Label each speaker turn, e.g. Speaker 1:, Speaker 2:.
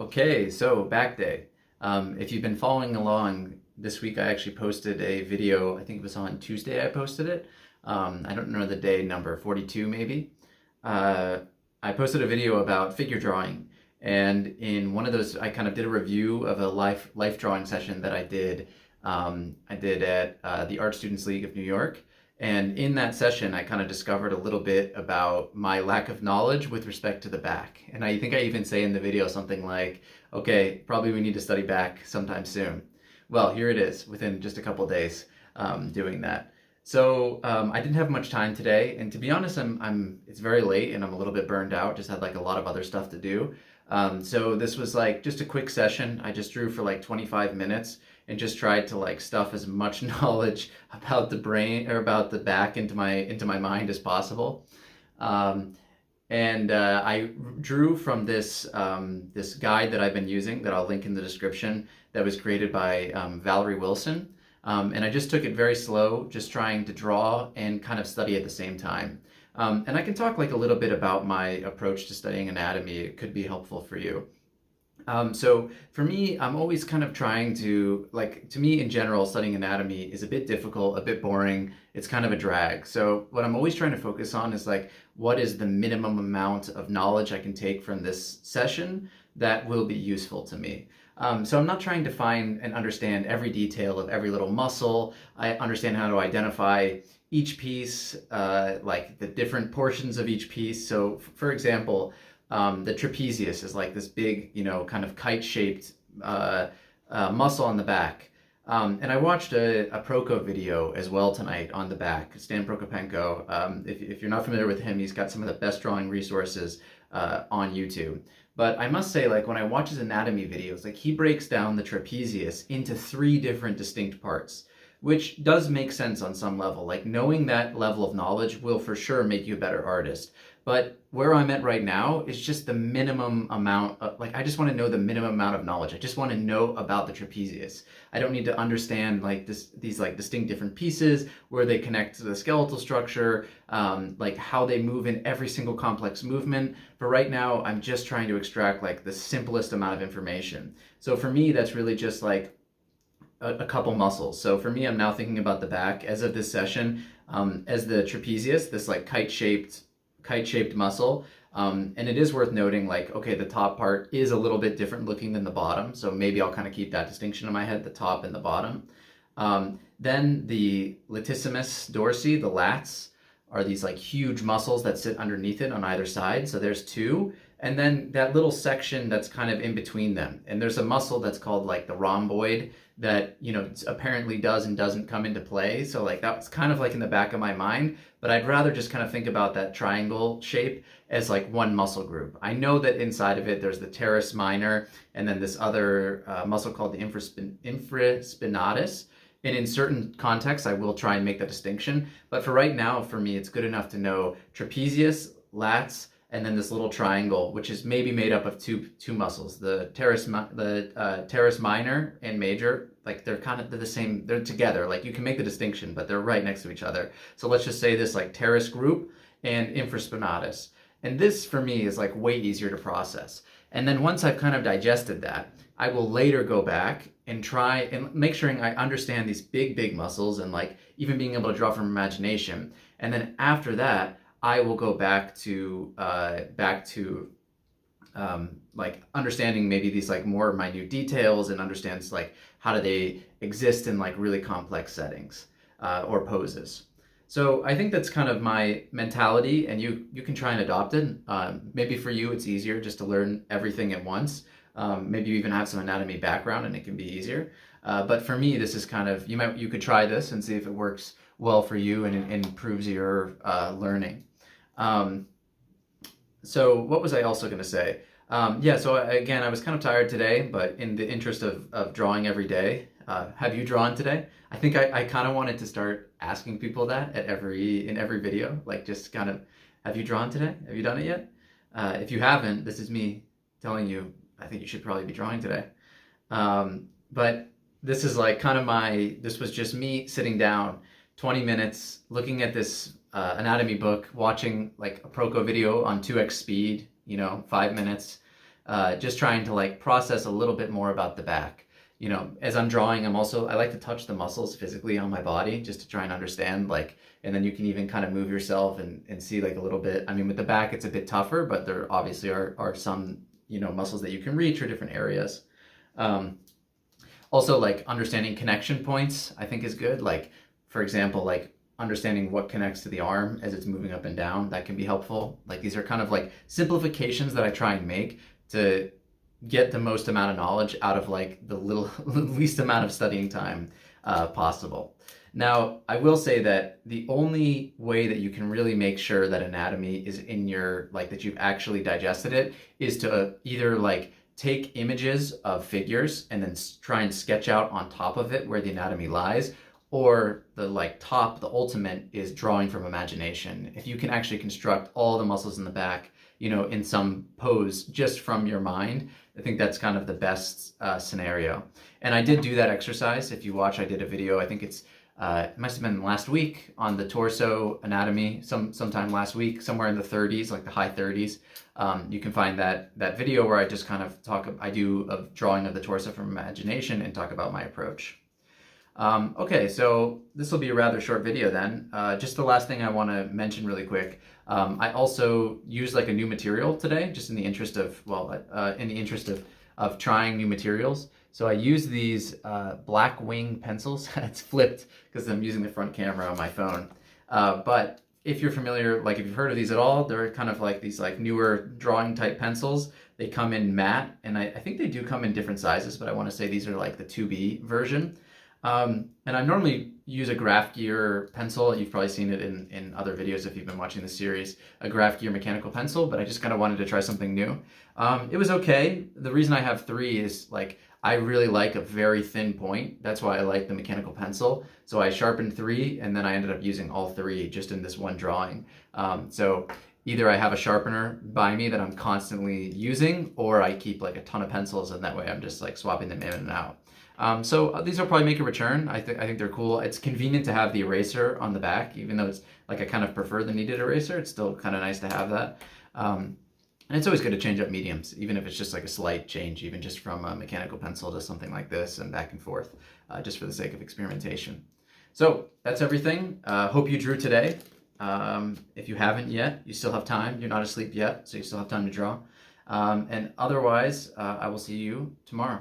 Speaker 1: Okay, so back day. If you've been following along, this week I actually posted a video. I think it was on Tuesday I posted it. I don't know the day number, 42 maybe. Uh, I posted a video about figure drawing, and in one of those, I kind of did a review of a life drawing session that I did. I did at the Art Students League of New York. And in that session, I kind of discovered a little bit about my lack of knowledge with respect to the back. And I think I even say in the video something like, okay, probably we need to study back sometime soon. Well, here it is within just a couple days doing that. So I didn't have much time today, and to be honest, it's very late and I'm a little bit burned out. Just had like a lot of other stuff to do. So this was like just a quick session. I just drew for like 25 minutes and just tried to like stuff as much knowledge about the brain or about the back into my mind as possible. I drew from this guide that I've been using that I'll link in the description that was created by Valerie Wilson. And I just took it very slow, just trying to draw and kind of study at the same time. And I can talk like a little bit about my approach to studying anatomy. It could be helpful for you. So for me, I'm always kind of trying to, like, to me in general, studying anatomy is a bit difficult, a bit boring. It's kind of a drag. So what I'm always trying to focus on is like, what is the minimum amount of knowledge I can take from this session that will be useful to me? So I'm not trying to find and understand every detail of every little muscle. I understand how to identify each piece, like the different portions of each piece. So for example, the trapezius is like this big, kind of kite-shaped muscle on the back. And I watched a Prokop video as well tonight on the back, Stan Prokopenko. If you're not familiar with him, he's got some of the best drawing resources on YouTube. But I must say, like, when I watch his anatomy videos, like, he breaks down the trapezius into 3 different distinct parts, which does make sense on some level. Like, knowing that level of knowledge will for sure make you a better artist. But where I'm at right now is just the minimum amount of, like, I just want to know the minimum amount of knowledge. I just want to know about the trapezius. I don't need to understand like these like distinct different pieces, where they connect to the skeletal structure, like how they move in every single complex movement. But right now, I'm just trying to extract like the simplest amount of information. So for me, that's really just like a couple muscles. So for me, I'm now thinking about the back as of this session as the trapezius, this like kite-shaped muscle. And it is worth noting, like, okay, the top part is a little bit different looking than the bottom. So maybe I'll kind of keep that distinction in my head, the top and the bottom. Then the latissimus dorsi, the lats, are these like huge muscles that sit underneath it on either side. So there's 2. And then that little section that's kind of in between them. And there's a muscle that's called like the rhomboid that, apparently does and doesn't come into play. So like that's kind of like in the back of my mind, but I'd rather just kind of think about that triangle shape as like one muscle group. I know that inside of it, there's the teres minor and then this other muscle called the infraspinatus. And in certain contexts, I will try and make that distinction. But for right now, for me, it's good enough to know trapezius, lats, and then this little triangle, which is maybe made up of two muscles, the teres minor and major. Like they're the same, they're together. Like you can make the distinction, but they're right next to each other. So let's just say this like teres group and infraspinatus. And this for me is like way easier to process. And then once I've kind of digested that, I will later go back and try and make sure I understand these big muscles and like even being able to draw from imagination. And then after that, I will go back to like understanding maybe these like more minute details and understands like how do they exist in like really complex settings or poses. So I think that's kind of my mentality, and you can try and adopt it. Maybe for you it's easier just to learn everything at once. Maybe you even have some anatomy background and it can be easier. But for me, this is kind of, you could try this and see if it works well for you and improves your learning. So what was I also going to say? So again, I was kind of tired today, but in the interest of drawing every day, have you drawn today? I think I kind of wanted to start asking people that in every video, like just kind of, have you drawn today? Have you done it yet? If you haven't, this is me telling you, I think you should probably be drawing today. But this is like kind of this was just me sitting down 20 minutes, looking at this anatomy book, watching like a Prokop video on 2x speed, 5 minutes, just trying to like process a little bit more about the back. You know, as I'm drawing, I like to touch the muscles physically on my body just to try and understand, like, and then you can even kind of move yourself and see like a little bit. I mean, with the back, it's a bit tougher, but there obviously are some, you know, muscles that you can reach or different areas. Also, like understanding connection points, I think is good. Like, for example, like understanding what connects to the arm as it's moving up and down, that can be helpful. Like these are kind of like simplifications that I try and make to get the most amount of knowledge out of like the least amount of studying time possible. Now, I will say that the only way that you can really make sure that anatomy is in your, like that you've actually digested it, is to either like take images of figures and then try and sketch out on top of it where the anatomy lies, or the ultimate is drawing from imagination. If you can actually construct all the muscles in the back, you know, in some pose just from your mind, I think that's kind of the best scenario. And I did do that exercise. If you watch, I did a video, I think it must have been last week, on the torso anatomy, sometime last week, somewhere in the 30s, like the high 30s. You can find that video where I just kind of I do a drawing of the torso from imagination and talk about my approach. Okay, so this will be a rather short video then. Just the last thing I want to mention really quick. I also used like a new material today, just in the interest of, of trying new materials. So I use these Black Wing pencils. It's flipped because I'm using the front camera on my phone. But if you're familiar, like if you've heard of these at all, they're kind of like these like newer drawing type pencils. They come in matte, and I think they do come in different sizes, but I want to say these are like the 2B version. And I normally use a Graph Gear pencil. You've probably seen it in other videos if you've been watching the series, a Graph Gear mechanical pencil, but I just kind of wanted to try something new. It was okay. The reason I have 3 is like, I really like a very thin point. That's why I like the mechanical pencil. So I sharpened 3, and then I ended up using all 3 just in this one drawing. So either I have a sharpener by me that I'm constantly using, or I keep like a ton of pencils, and that way I'm just like swapping them in and out. So these will probably make a return. I think they're cool. It's convenient to have the eraser on the back, even though it's like I kind of prefer the kneaded eraser. It's still kind of nice to have that. And it's always good to change up mediums, even if it's just like a slight change, even just from a mechanical pencil to something like this and back and forth, just for the sake of experimentation. So that's everything. Hope you drew today. If you haven't yet, you still have time. You're not asleep yet, so you still have time to draw. And otherwise, I will see you tomorrow.